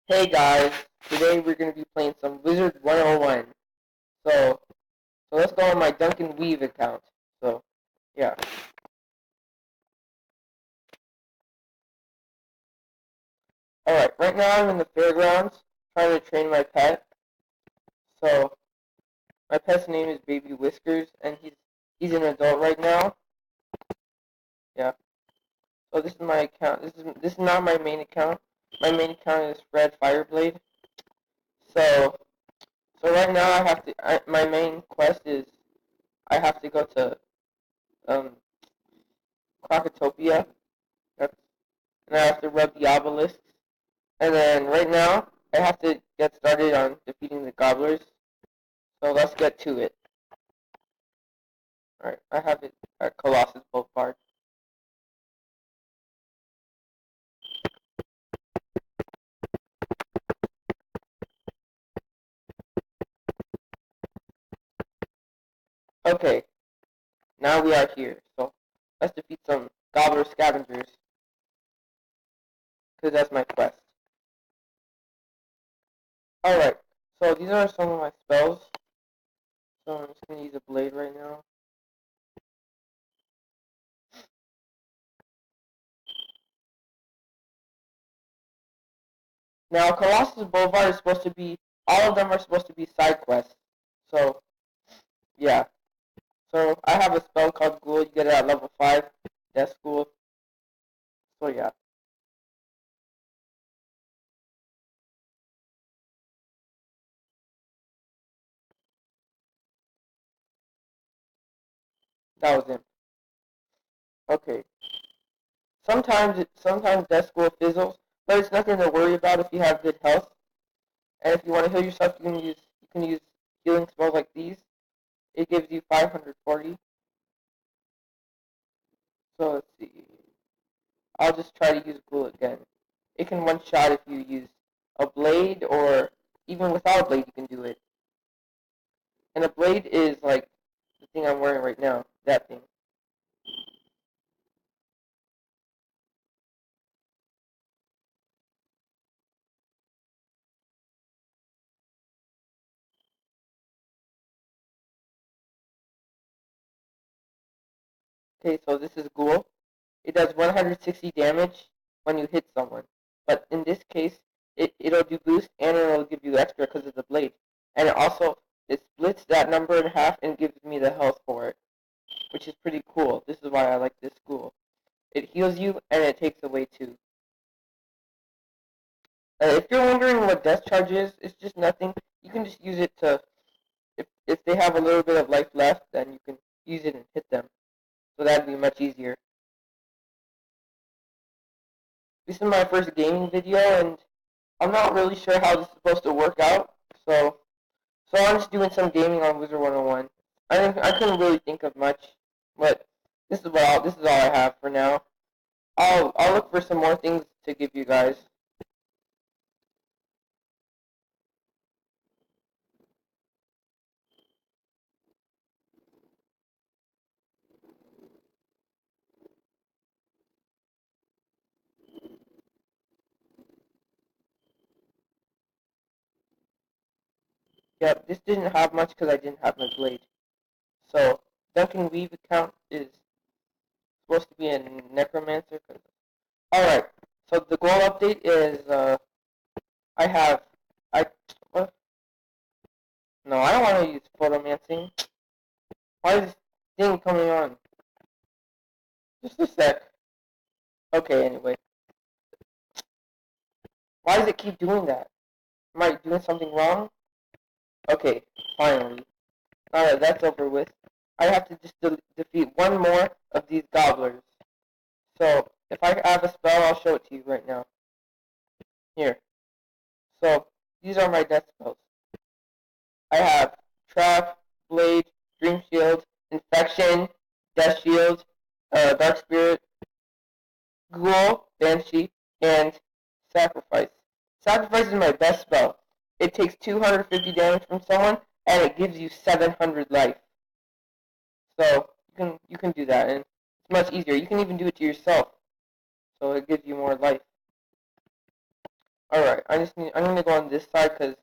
Hey guys, today we're going to be playing some wIZarD101. So let's go on my Duncan Weave account. So, yeah. Alright, right now I'm in the fairgrounds trying to train my pet. So, my pet's name is Baby Whiskers, and he's an adult right now. Yeah. So this is my account. This is not my main account. My main account is Fred Fireblade. So, so right now my main quest is I have to go to um Crocotopia. That's and I have to rub the obelisks. And then right now, I have to get started on defeating the gobblers. So let's get to it. Alright, I have it at Colossus Boulevard. Okay, now we are here. So let's defeat some gobbler scavengers. Because that's my quest. Alright, so these are some of my spells. So I'm just going to use a blade right now. Now, Colossus Boulevard is supposed to be, all of them are supposed to be side quests. So, yeah. So, I have a spell called Ghoul. You get it at level 5. Death School. So, yeah. That was it. Okay. Sometimes Death School fizzles, but it's nothing to worry about if you have good health. And if you want to heal yourself, you can use healing spells like these. It gives you 540. So let's see. I'll just try to use Ghoul again. It can one shot if you use a blade, or even without a blade you can do it. And a blade is like the thing I'm wearing right now. That thing. Okay, so this is Ghoul. It does 160 damage when you hit someone. But in this case, it'll do boost and it'll give you extra because of the blade. And it splits that number in half and gives me the health for it, which is pretty cool. This is why I like this school. It heals you and it takes away too. If you're wondering what death charge is, it's just nothing. You can just use it to, if they have a little bit of life left, then you can use it and hit them. So that'd be much easier. This is my first gaming video, and I'm not really sure how this is supposed to work out. So I'm just doing some gaming on wIZarD101. I couldn't really think of much, but this is all I have for now. I'll look for some more things to give you guys. Yep, this didn't have much because I didn't have my blade. So Duncan Weave account is supposed to be a necromancer. All right. So the goal update is I have I what? No, I don't want to use photomancing. Why is this thing coming on? Just a sec. Okay, anyway. Why does it keep doing that? Am I doing something wrong? Okay, finally. Now that that's over with, I have to just defeat one more of these gobblers. So, if I have a spell, I'll show it to you right now. Here. So, these are my death spells. I have Trap, Blade, Dream Shield, Infection, Death Shield, Dark Spirit, Ghoul, Banshee, and Sacrifice. Sacrifice is my best spell. It takes 250 damage from someone, and it gives you 700 life. So you can do that, and it's much easier. You can even do it to yourself, so it gives you more life. Alright, I'm gonna go on this side because